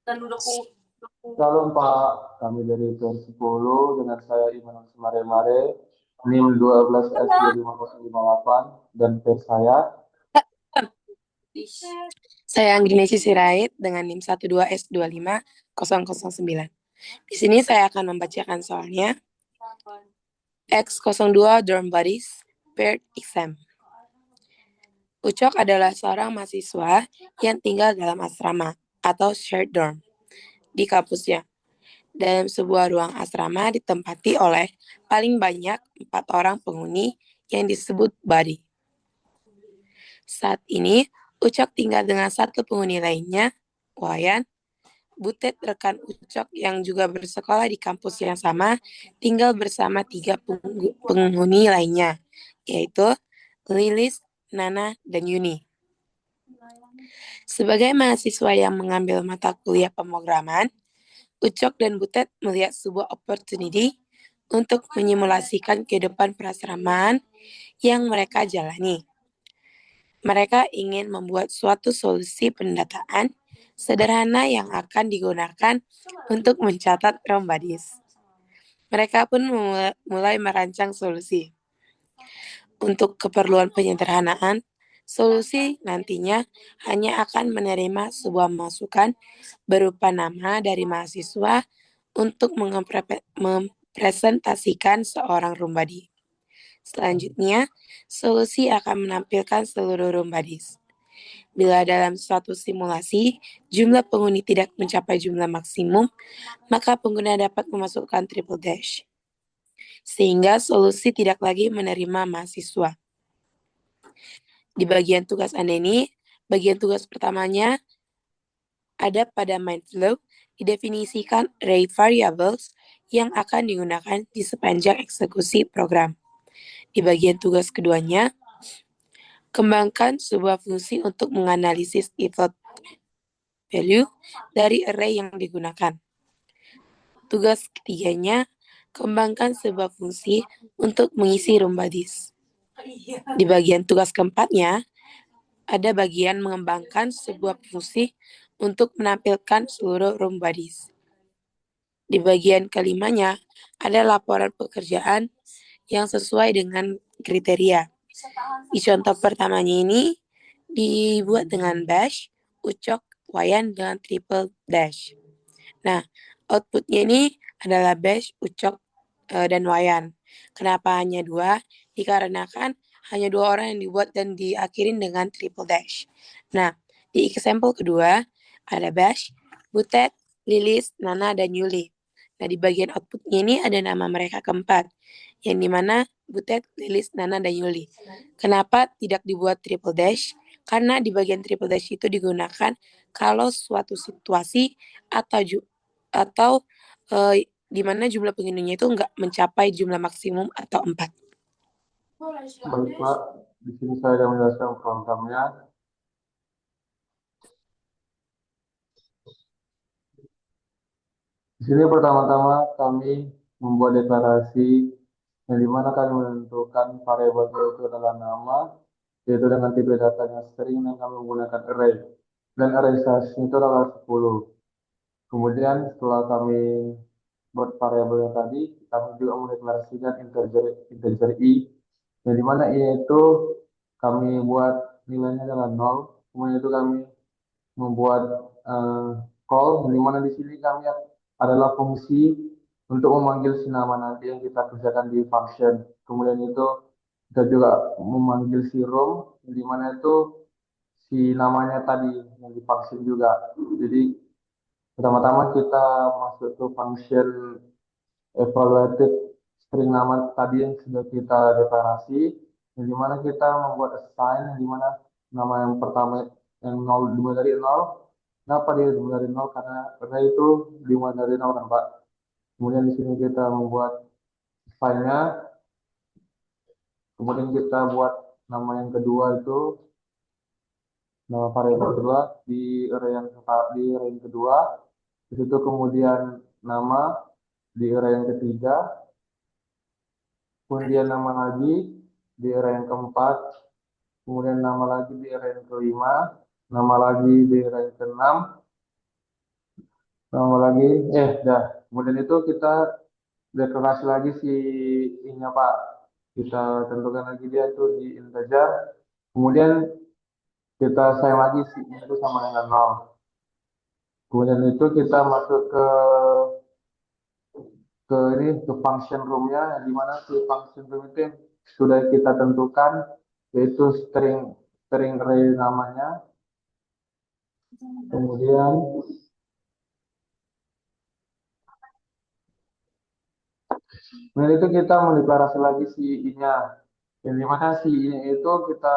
Shalom Pak, kami dari PER 10 dengan saya Iman Semare-Mare, NIM 12S25058 dan PER saya. Saya Anggrinesi Sirait dengan NIM 12S25009. Di sini saya akan membacakan soalnya. X02 Dorm Bodies Paired Exam. Ucok adalah seorang mahasiswa yang tinggal dalam asrama atau shared dorm di kampusnya. Dalam sebuah ruang asrama ditempati oleh paling banyak 4 orang penghuni yang disebut body. Saat ini, Ucok tinggal dengan satu penghuni lainnya, Wayan. Butet, rekan Ucok yang juga bersekolah di kampus yang sama, tinggal bersama 3 penghuni lainnya, yaitu Lilis, Nana, dan Yuni. Sebagai mahasiswa yang mengambil mata kuliah pemrograman, Ucok dan Butet melihat sebuah opportunity untuk menyimulasikan kehidupan perasramaan yang mereka jalani. Mereka ingin membuat suatu solusi pendataan sederhana yang akan digunakan untuk mencatat room bodies. Mereka pun mulai merancang solusi. Untuk keperluan penyederhanaan, solusi nantinya hanya akan menerima sebuah masukan berupa nama dari mahasiswa untuk mempresentasikan seorang room body. Selanjutnya, solusi akan menampilkan seluruh room bodies. Bila dalam suatu simulasi, jumlah penghuni tidak mencapai jumlah maksimum, maka pengguna dapat memasukkan triple dash. Sehingga solusi tidak lagi menerima mahasiswa. Di bagian tugas Anda ini, bagian tugas pertamanya ada pada Mindflow, didefinisikan array variables yang akan digunakan di sepanjang eksekusi program. Di bagian tugas keduanya, kembangkan sebuah fungsi untuk menganalisis default value dari array yang digunakan. Tugas ketiganya, kembangkan sebuah fungsi untuk mengisi room bodies. Di bagian tugas keempatnya, ada bagian mengembangkan sebuah fungsi untuk menampilkan seluruh room bodies. Di bagian kelimanya, ada laporan pekerjaan yang sesuai dengan kriteria. Di contoh pertamanya ini, dibuat dengan bash, Ucok, Wayan dengan triple dash. Nah, outputnya ini adalah bash, Ucok, dan Wayan. Kenapa hanya 2? Dikarenakan hanya 2 orang yang dibuat dan diakhirin dengan triple dash. Nah, di example kedua, ada bash, Butet, Lilis, Nana, dan Yuli. Nah, di bagian outputnya ini ada nama mereka keempat, yang dimana Butet, Lilis, Nana, dan Yuli. Kenapa tidak dibuat triple dash? Karena di bagian triple dash itu digunakan kalau suatu situasi atau di mana jumlah penghuninya itu nggak mencapai jumlah maksimum atau 4. Baik Pak, di sini saya akan menjelaskan programnya. Di sini pertama-tama kami membuat deklarasi yang dimana kami menentukan variabel itu adalah nama, yaitu dengan tipe datanya string dan kami menggunakan array. Dan array size itu adalah 10. Kemudian setelah kami buat variabelnya tadi, kami juga mendeklarasikan integer i, yang dimana i itu kami buat nilainya adalah 0. Kemudian itu kami membuat call, di mana di sini kami adalah fungsi untuk memanggil si nama nanti yang kita kerjakan di function. Kemudian itu kita juga memanggil si room, di mana itu si namanya tadi yang di function juga. Jadi pertama-tama kita masuk ke function evaluated string nama tadi yang sudah kita deklarasi, yang dimana kita membuat assign, yang dimana nama yang pertama yang 0 dimulai dari 0. Kenapa dia dimulai dari 0? Karena itu dimulai dari 0 kan Pak. Kemudian di sini kita membuat assign-nya, kemudian kita buat nama yang kedua itu, nama variabel kedua di array yang kedua. Di situ kemudian nama di array yang ketiga, kemudian nama lagi di array yang keempat, kemudian nama lagi di array yang kelima, nama lagi di array yang keenam, Tambah lagi, dah. Kemudian itu kita deklarasi lagi si ininya Pak. Kita tentukan lagi dia tuh di integer. Kemudian kita sayang lagi si ini itu sama dengan nol. Kemudian itu kita masuk ke ini ke function roomnya, di mana si function room itu yang sudah kita tentukan, yaitu string array namanya. Kemudian itu kita mendeklarasi lagi si ininya. Yang dimana si ini itu kita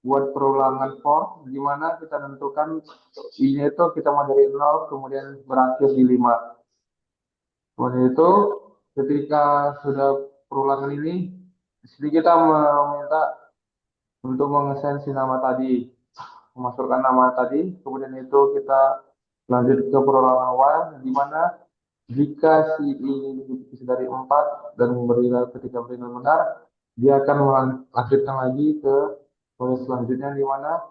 buat perulangan for, di mana kita tentukan ini itu kita mau dari 0 kemudian berakhir di 5. Kemudian itu ketika sudah perulangan ini, di sini kita meminta untuk mengesain si nama tadi, memasukkan nama tadi, kemudian itu kita lanjut ke perulangan while, di mana jika si ini lebih dari 4 dan ketika beri benar, dia akan melanjutkan lagi ke proses selanjutnya, di mana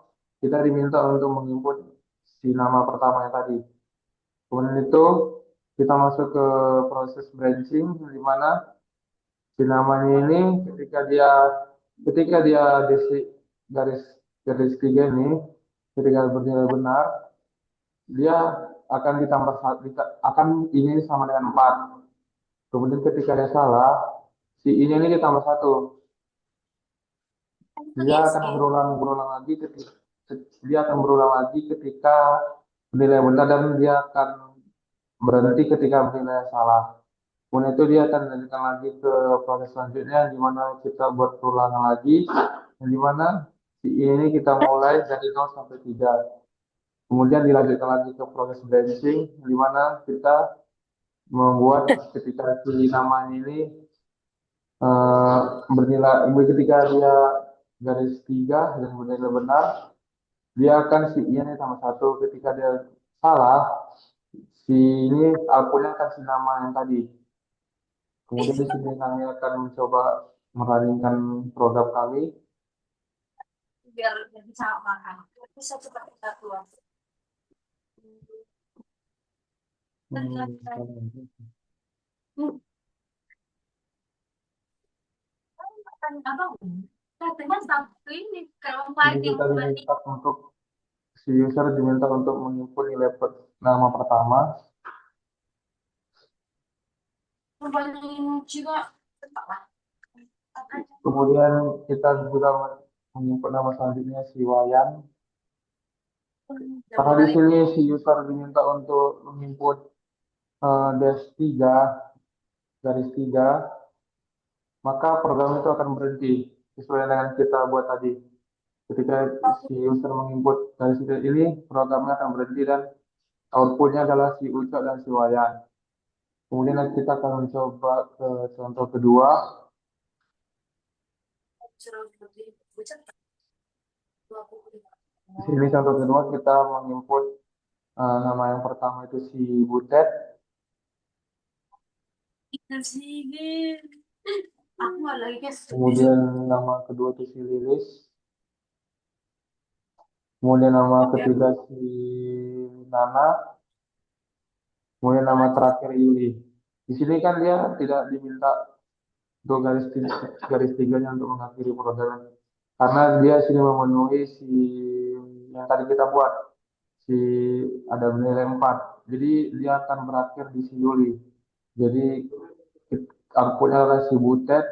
kita diminta untuk menginput si nama pertamanya tadi. Kemudian itu kita masuk ke proses branching, di mana si namanya ini ketika dia garis garis tiga ini ketika bernilai benar, dia akan ditambah akan ini sama dengan 4. Kemudian ketika dia salah, si ini ditambah 1. Dia akan berulang lagi ketika bernilai benar, dan dia akan berhenti ketika bernilai salah. Kemudian itu dia akan lanjutkan lagi ke proses selanjutnya, di mana kita buat perulangan lagi, di mana si ini kita mulai dari 0 sampai 3. Kemudian dilanjutkan lagi ke proses branching, di mana kita membuat ketika si namanya ini eh, ketika dia garis 3 dan bernilai benar, dia akan si ini tambah 1. Ketika dia salah, si ini outputnya akan si nama yang tadi. Kemudian di sini kami akan mencoba merancangkan program kami. Biar bisa makan. Bisa cepat kita keluar. Abang, katanya Sabtu ini kalau Jadi pagi kita mau balik diminta untuk si user diminta untuk menginput nilai nama pertama. juga lah. Kemudian kita juga menginput nama selanjutnya si Wayan. Karena di sini si user diminta untuk menginput dash 3 garis 3, maka program itu akan berhenti sesuai dengan kita buat tadi. Ketika si user menginput garis 3 ini, programnya akan berhenti dan outputnya adalah si Ucok dan si Wayan. Kemudian nanti kita akan mencoba ke contoh kedua. Di sini contoh kedua kita menginput nama yang pertama itu si Butet. Kemudian nama kedua itu si Lilis. Kemudian nama ketiga si Nana. Kemudian nama terakhir Yuli. Di sini kan dia tidak diminta untuk garis tiganya untuk mengakhiri program, karena dia sini memenuhi si yang tadi kita buat, si ada nilai 4. Jadi dia akan berakhir di si Yuli. Jadi outputnya adalah si Butet,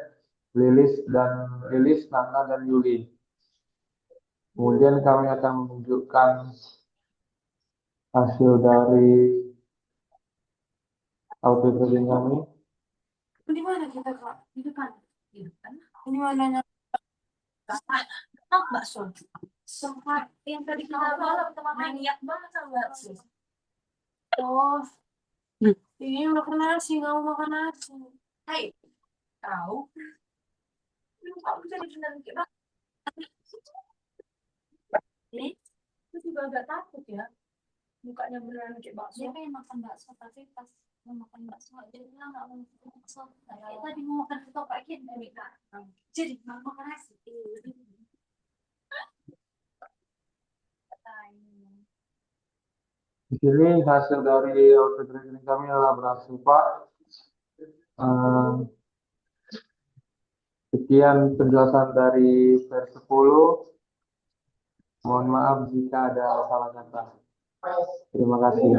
Lilis, Nana, dan Yuli. Kemudian kami akan menunjukkan hasil dari auto trading kami. Di mana kita kak? Di depan. Di depan. Ini mananya? Bakso. Sempat yang tadi kita malam maniak banget sama bakso. Oh, ini makan nasi, nggak mau makan nasi. Hai, tahu? Lu kok bisa dibilang kayak bakso? Ini, itu juga agak takut ya. Mukanya beneran kayak bakso. Dia pengen makan bakso, tapi pas mau makan bakso, dia bilang nggak mau makan bakso. Kayak tadi mau makan ketoprak gitu, Kak. Jadi nggak mau makan nasi. Di sini hasil dari output rekening kami adalah berhasil, Pak. Eh, Sekian penjelasan dari versi 10. Mohon maaf jika ada salah kata. Terima kasih.